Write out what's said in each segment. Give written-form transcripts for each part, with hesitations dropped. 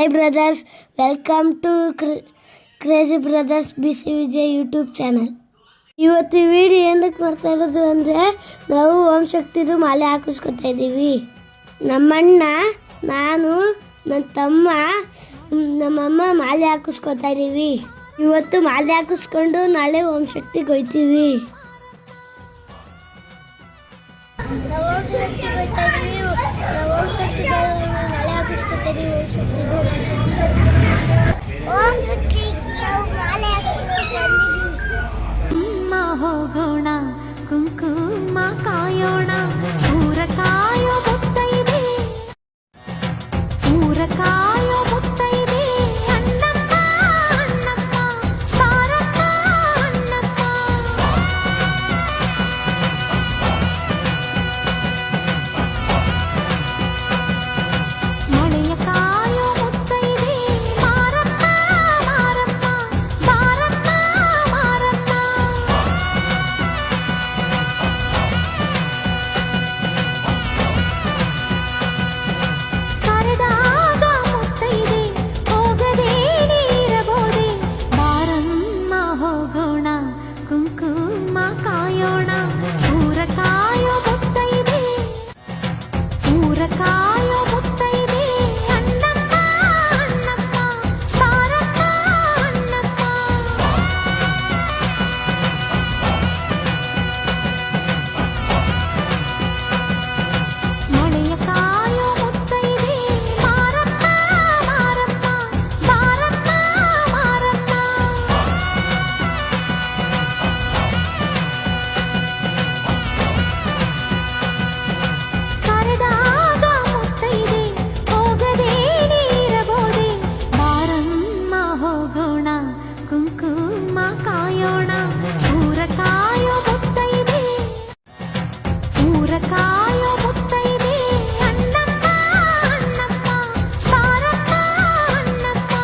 Hi brothers, welcome to crazy brothers BC Vijay YouTube channel. ಇವತ್ತು video ಏನಕ್ಕೆ ಮಾಡ್ತಾ ಇರೋದು ಅಂದರೆ, ನಾವು ಓಂ ಶಕ್ತಿದು ಮಾಲೆ ಹಾಕಿಸ್ಕೊತಾ ಇದ್ದೀವಿ. ನಮ್ಮಣ್ಣ, ನಾನು, ನನ್ನ ತಮ್ಮ, ನಮ್ಮಮ್ಮ ಮಾಲೆ ಹಾಕಿಸ್ಕೊತಾ ಇದ್ದೀವಿ. ಇವತ್ತು ಮಾಲೆ ಹಾಕಿಸ್ಕೊಂಡು ನಾಳೆ ಓಂ ಶಕ್ತಿಗೆ ಹೋಗ್ತೀವಿ. ಹೋಗೋಣ ಕುಂಕುಮ ಕಾಯೋಣ, ಊರ ಕಾಯೋ ಮುತ್ತೈದೆ, ಊರ ಕಾಯೋ ಮುತ್ತೈದೆ, ಅಣ್ಣಮ್ಮ ಅಣ್ಣಮ್ಮ ಬಾರಮ್ಮ ಅಣ್ಣಮ್ಮ. ಮಳೆಯ ಕಾಯೋ ಮುತ್ತೈದೆ, ಮಾರಮ್ಮ ಮಾರಮ್ಮ ಬಾರಮ್ಮ ಮಾರಮ್ಮ. ಕರೆದಾಗ ಮುತ್ತೈದೆ, ಹೋಗದೆ ನೀರಬೋದೆ, ಬಾರಮ್ಮ ಹೋಗೋಣ ಕುಂಕುಮ ಕಾಯೋಣ, ಊರ ಕಾಯೋ ಮುತ್ತೈದೆ, ಊರ ಕಾಯೋ ಮುತ್ತೈದೆ, ಅಣ್ಣಮ್ಮ ಅಣ್ಣಮ್ಮ ಬಾರಮ್ಮ ಅಣ್ಣಮ್ಮ. ಮಳೆಯ ಕಾಯೋ ಮುತ್ತೈದೆ, ಮಾರಮ್ಮ ಮಾರಮ್ಮ ಬಾರಮ್ಮ ಮಾರಮ್ಮ. ಕರೆದಾಗ ಮುತ್ತೈದೆ, ಹೋಗದೆ ನೀರಬೋದೆ, ಬಾರಮ್ಮ ಹೋಗೋಣ ಕುಂಕುಮ ಕಾಯೋಣ, ಊರ ಕಾಯೋ ಮುತ್ತೈದೆ, ಊರ ಕಾಯೋ ಮುತ್ತೈದೆ, ಅಣ್ಣಮ್ಮ ಅಣ್ಣಮ್ಮ ಬಾರಮ್ಮ ಅಣ್ಣಮ್ಮ.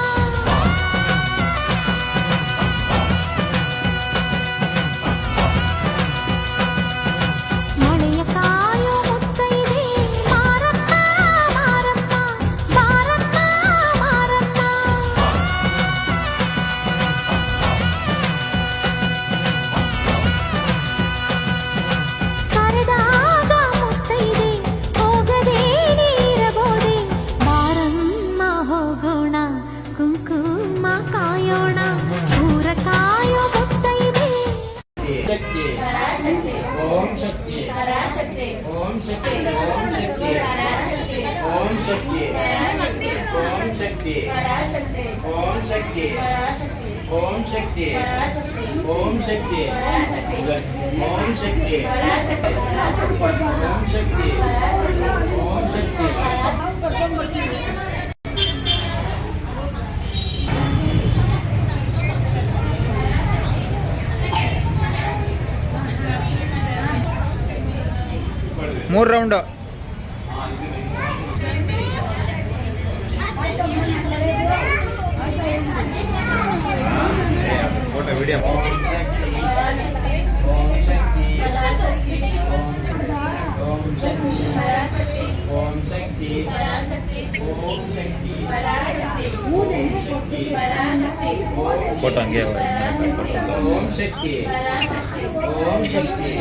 ಮಳೆಯ ಕಾಯೋ ಮುತ್ತೈದೆ, ಮಾರಮ್ಮ ಮಾರಮ್ಮ ಬಾರಮ್ಮ ಮಾರಮ್ಮ. ಕರೆದಾಗ ಮುತ್ತೈದೆ, ಹೋಗದೆ ನೀರಬೋದೆ, ಬಾರಮ್ಮ ಹೋಗೋಣ ಕುಂಕುಮ ಕಾಯೋಣ, ಊರ ಕಾಯೋ ಮುತ್ತೈದೆ. ಶಕ್ತಿ ಓಂ ಶಕ್ತಿ ಓಂ ಶಕ್ತಿ ಓಂ ಶಕ್ತಿ ಓಂ ಶಕ್ತಿ ಓಂ ಶಕ್ತಿ ಓಂ ಶಕ್ತಿ ಓಂ ಶಕ್ತಿ ಓಂ ಶಕ್ತಿ ಓಂ ಶಕ್ತಿ ಓಂ ಶಕ್ತಿ ಓಂ ಶಕ್ತಿ. ಮೂರು ರೌಂಡು. ವಿಡಿಯೋ ಓಂ ಶಕ್ತಿ ಓಂ ಶಕ್ತಿ ಓಂ ಶಕ್ತಿ ಓಂ ಶಕ್ತಿ ಓಂ ಶಕ್ತಿ ಫೋಟೋ ಹಂಗೆ ಓಂ ಶಕ್ತಿ ಓಂ ಶಕ್ತಿ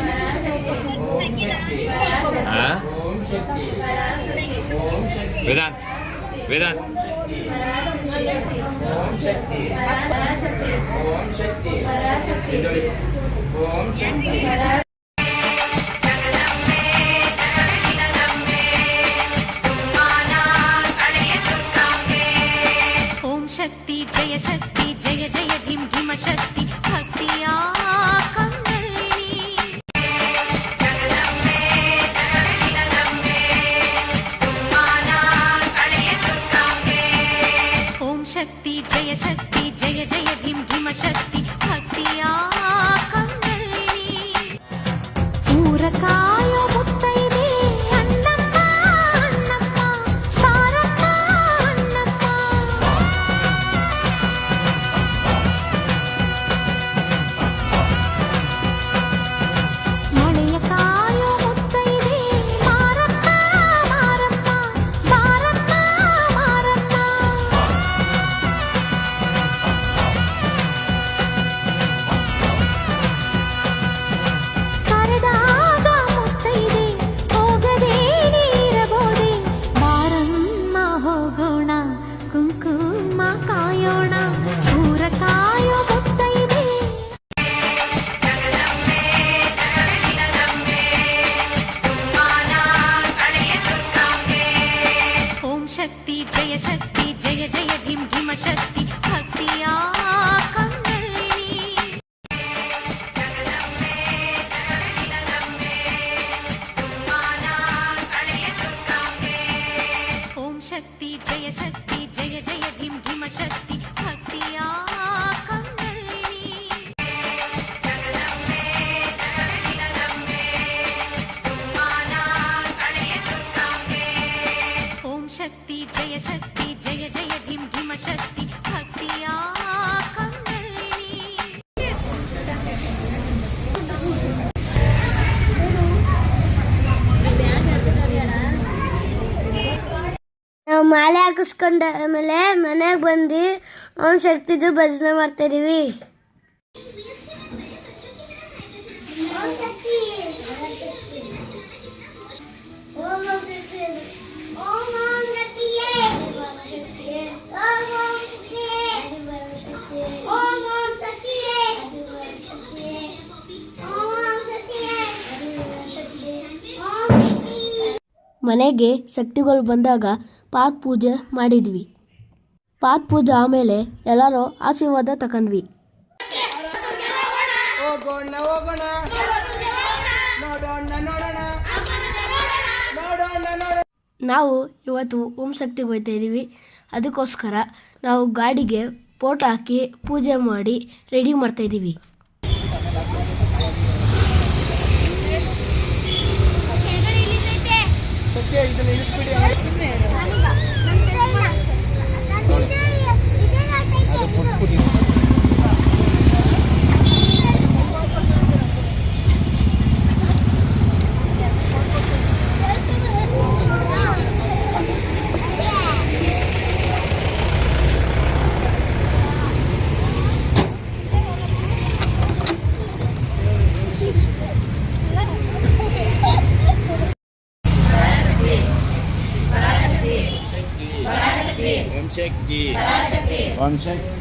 ಓಂ ಶಕ್ತಿ ಹಾಂ. ಓಂ ಶಕ್ತಿ ಓಂ ಶಕ್ತಿ ವೇದಾಂತ್ ವೇದಾಂತ್ ಓಂ ಶಕ್ತಿ ಓಂ ಶಕ್ತಿ ಓಂ ಶಕ್ತಿ. ಓಂ ಶಕ್ತಿ ಜಯ ಶಕ್ತಿ ಜಯ ಜಯ ಧಿಂ ಧಿಮ ಶಕ್ತಿ ಭಕ್ತಿಯ ಕಂದಳಿನಿ. ಓಂ ಶಕ್ತಿ ಜಯ ಶಕ್ತಿ ಜಯ ಜಯ ಧಿಂ ಧಿಮ ಶಕ್ತಿ ಭಕ್ತಿಯ ಕಂದಳಿನಿ. ಊರ ಕಾಯೋ ಮುತ್ತೈದೆ, ಅಣ್ಣಮ್ಮ ಅಣ್ಣಮ್ಮ ಬಾರಮ್ಮ ಅಣ್ಣಮ್ಮ. ಮಳೆಯ ಕಾಯೋ ಮುತ್ತೈದೆ, ಮಾರಮ್ಮ ಮಾರಮ್ಮ ಬಾರಮ್ಮ ಮಾರಮ್ಮ. ಶಕ್ತಿ ಜಯ ಜಯ ಧಿಂ ಧಿಮ ಶಕ್ತಿ ಭಕ್ತಿಯ ಕಂದಳಿನಿ ಓಂ ಶಕ್ತಿ ಜಯ ಜಯ ಧಿಂ ಧಿಮ ಶಕ್ತಿ ಭಕ್ತಿಯ ಕಂದಳಿನಿ ಓಂ ಶಕ್ತಿ ಜಯ ಜಯ ಧಿಂ ಧಿಮ ಶಕ್ತಿ ಭಕ್ತಿಯ ಕಂದಳಿನಿ ನಾವು ಮಾಲೆ ಹಾಕಿಸ್ಕೊಂಡ ಆಮೇಲೆ ಮನೆಗೆ ಬಂದು ಓಂ ಶಕ್ತಿದು ಭಜನೆ ಮಾಡ್ತಾ ಇದೀವಿ. ಮನೆಗೆ ಶಕ್ತಿಗಳು ಬಂದಾಗ ಪಾತ್ ಪೂಜೆ ಮಾಡಿದ್ವಿ. ಪಾತ್ ಪೂಜೆ ಆಮೇಲೆ ಎಲ್ಲರೂ ಆಶೀರ್ವಾದ ತಗೊಂಡ್ವಿ. ನಾವು ಇವತ್ತು ಓಂ ಶಕ್ತಿಗೆ ಹೋಗ್ತಾ ಇದ್ದೀವಿ. ಅದಕ್ಕೋಸ್ಕರ ನಾವು ಗಾಡಿಗೆ ಫೋಟೋ ಹಾಕಿ ಪೂಜೆ ಮಾಡಿ ರೆಡಿ ಮಾಡ್ತಾ ಇದ್ದೀವಿ. ಓಂ ಶಕ್ತಿ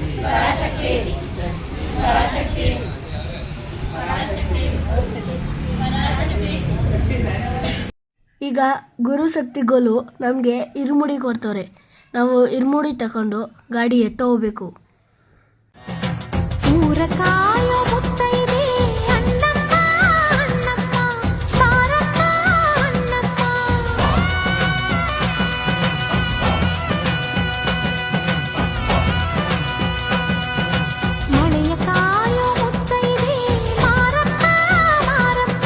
ಈಗ ಗುರು ಶಕ್ತಿಗಳು ನಮಗೆ ಇರುಮುಡಿ ಕೊಡ್ತಾರೆ. ನಾವು ಇರುಮುಡಿ ತಗೊಂಡು ಗಾಡಿ ಎತ್ತ ಹೋಗ್ಬೇಕು. ಊರಕಾಯೋ ಮುತ್ತೈದೆ ಅನ್ನಮ್ಮ ಅನ್ನಮ್ಮ ಬಾರಮ್ಮ ಅನ್ನಮ್ಮ ಮಳೆಯ ಕಾಯೋ ಮುತ್ತೈದೆ ಮಾರಮ್ಮ ಮಾರಮ್ಮ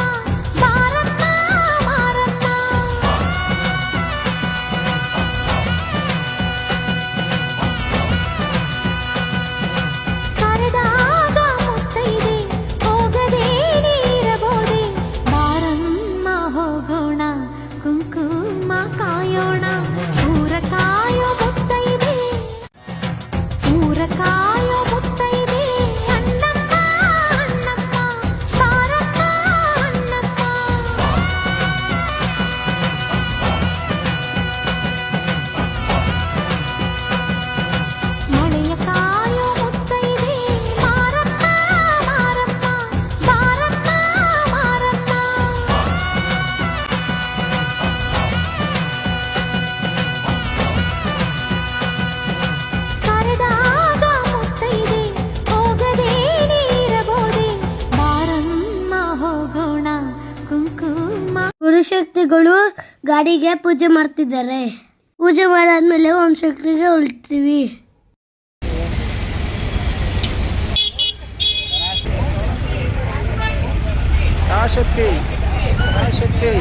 ಬಾರಮ್ಮ ಮಾರಮ್ಮ ಕರೆದಾಗ ಮುತ್ತೈದೆ ಹೋಗದೆ ನೀರಬೋದೆ ಬಾರಮ್ಮ ಹೋಗೋಣ ಕುಂಕುಮ ಕಾಯೋಣ ಊರ ಕಾಯೋ ಮುತ್ತೈದೆ ಊರ ಕಾಯೋ ಮುತ್ತೈದೆ ಅನ್ನಮ್ಮ ಅನ್ನಮ್ಮ ಬಾರಮ್ಮ ಅನ್ನಮ್ಮ ಮಳೆಯ ಕಾಯೋ ಮುತ್ತೈದೆ ಮಾರಮ್ಮ ಮಾರಮ್ಮ ಬಾರಮ್ಮ ಮಾರಮ್ಮ ಕರೆದಾಗ ಮುತ್ತೈದೆ ಹೋಗದೆ ನೀರಬೋದೆ ಬಾರಮ್ಮ ಹೋಗೋಣ ಕುಂಕುಮ ಗುರುಶಕ್ತಿಗಳು ಗಾಡಿಗೆ ಪೂಜೆ ಮಾಡ್ತಿದ್ದಾರೆ. ಪೂಜೆ ಮಾಡಾದ್ಮೇಲೆ ಓಂ ಶಕ್ತಿಗೆ ಹೊಲ್ತೀವಿ. ಶಕ್ತಿ ಶಕ್ತಿ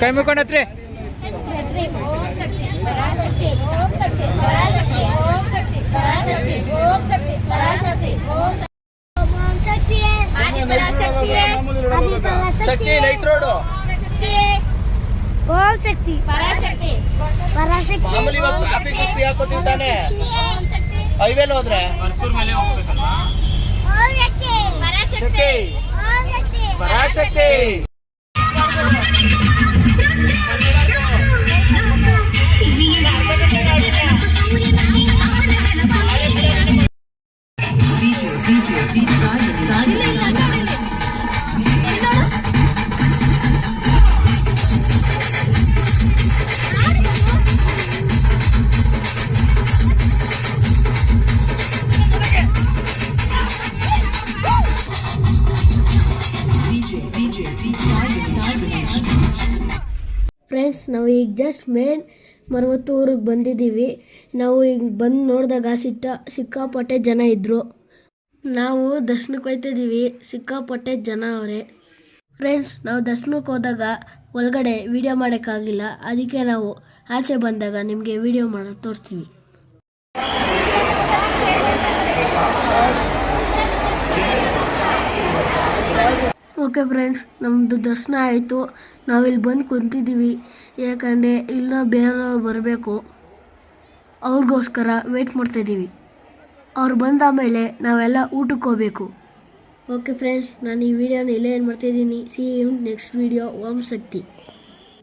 ಕೈ ಮುಕ್ಕೊಂಡತ್ರಿ. ಶಕ್ತಿ ಲೈಟ್ ರೋಡು ಓಂ ಶಕ್ತಿ ಪರಾಶಕ್ತಿ ಪರಾಶಕ್ತಿ ಮಾಮೂಲಿ ಇವಾಗ ಟ್ರಾಫಿಕ್ ಸಿಗಾಕೋತೀವಿ ತಾನೆ ಹೈವೇಲಿ ಹೋದ್ರೆ ಓಂ ಪರಾಶಕ್ತಿ ಫ್ರೆಂಡ್ಸ್, ನಾವು ಈಗ ಜಸ್ಟ್ ಮೇನ್ ಮರವತ್ತೂರಿಗೆ ಬಂದಿದ್ದೀವಿ. ನಾವು ಈಗ ಬಂದು ನೋಡಿದಾಗ ಸಿಕ್ಕಾಪಟ್ಟೆ ಜನ ಇದ್ದರು. ನಾವು ದರ್ಶನಕ್ಕೆ ಹೋಗ್ತಿದ್ದೀವಿ. ಸಿಕ್ಕಾಪಟ್ಟೆ ಜನ ಅವರೇ. ಫ್ರೆಂಡ್ಸ್, ನಾವು ದರ್ಶನಕ್ಕೆ ಹೋದಾಗ ಒಳಗಡೆ ವಿಡಿಯೋ ಮಾಡೋಕ್ಕಾಗಿಲ್ಲ. ಅದಕ್ಕೆ ನಾವು ಆಚೆ ಬಂದಾಗ ನಿಮಗೆ ವಿಡಿಯೋ ಮಾಡಿ ತೋರಿಸ್ತೀವಿ. ಓಕೆ ಫ್ರೆಂಡ್ಸ್, ನಮ್ಮದು ದರ್ಶನ ಆಯಿತು. ನಾವಿಲ್ಲಿ ಬಂದು ಕುಂತಿದ್ದೀವಿ. ಯಾಕಂದರೆ ಇಲ್ಲ ಬೇರೆಯವ್ರು ಬರಬೇಕು, ಅವ್ರಿಗೋಸ್ಕರ ವೆಯ್ಟ್ ಮಾಡ್ತಾಯಿದ್ದೀವಿ. ಅವ್ರು ಬಂದ ಮೇಲೆ ನಾವೆಲ್ಲ ಊಟಕ್ಕೆ ಹೋಗಬೇಕು. ಓಕೆ ಫ್ರೆಂಡ್ಸ್, ನಾನು ಈ ವಿಡಿಯೋನ ಇಲ್ಲೇ ಏನು ಮಾಡ್ತಾಯಿದ್ದೀನಿ. See you next video. Om Shakti.